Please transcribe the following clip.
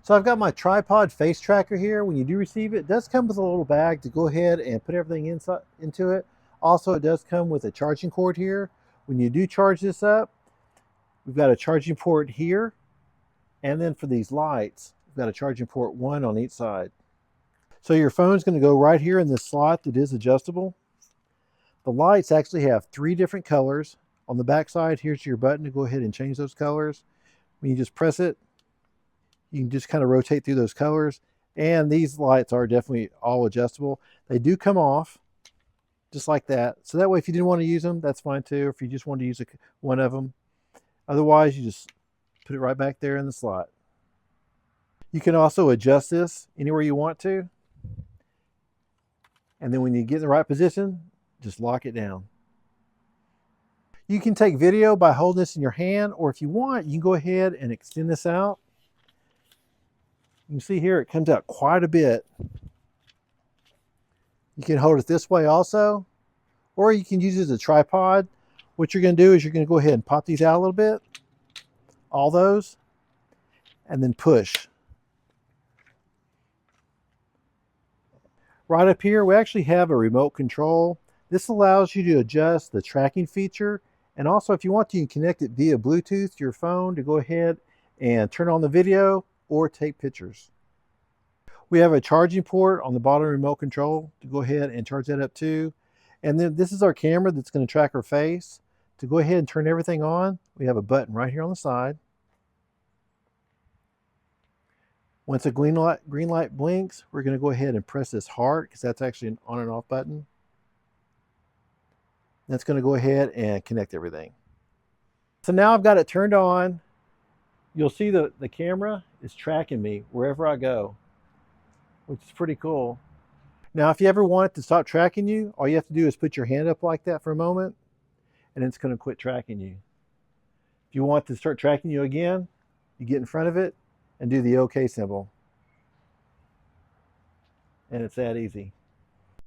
So I've got my tripod face tracker here. When you do receive it, it does come with a little bag to go ahead and put everything inside into it. Also, it does come with a charging cord here. When you do charge this up, we've got a charging port here. And then for these lights, we've got a charging port one on each side. So your phone's going to go right here in this slot that is adjustable. The lights actually have 3 different colors. On the back side, here's your button to go ahead and change those colors. When you just press it, you can just kind of rotate through those colors. And these lights are definitely all adjustable. They do come off just like that. So that way, if you didn't want to use them, that's fine too. If you just want to use one of them. Otherwise, you just put it right back there in the slot. You can also adjust this anywhere you want to. And then when you get in the right position, just lock it down. You can take video by holding this in your hand, or if you want, you can go ahead and extend this out. You can see here it comes out quite a bit. You can hold it this way also, or you can use it as a tripod. What you're going to do is you're going to go ahead and pop these out a little bit, all those, and then push. Right up here, we actually have a remote control. This allows you to adjust the tracking feature, and also if you want to, you can connect it via Bluetooth to your phone to go ahead and turn on the video or take pictures. We have a charging port on the bottom remote control to go ahead and charge that up too. And then this is our camera that's going to track our face. To go ahead and turn everything on, we have a button right here on the side. Once a green light blinks, we're going to go ahead and press this heart because that's actually an on and off button. That's going to go ahead and connect everything. So now I've got it turned on. You'll see the camera is tracking me wherever I go, which is pretty cool. Now, if you ever want it to stop tracking you, all you have to do is put your hand up like that for a moment, and it's going to quit tracking you. If you want to start tracking you again, you get in front of it and do the OK symbol. And it's that easy.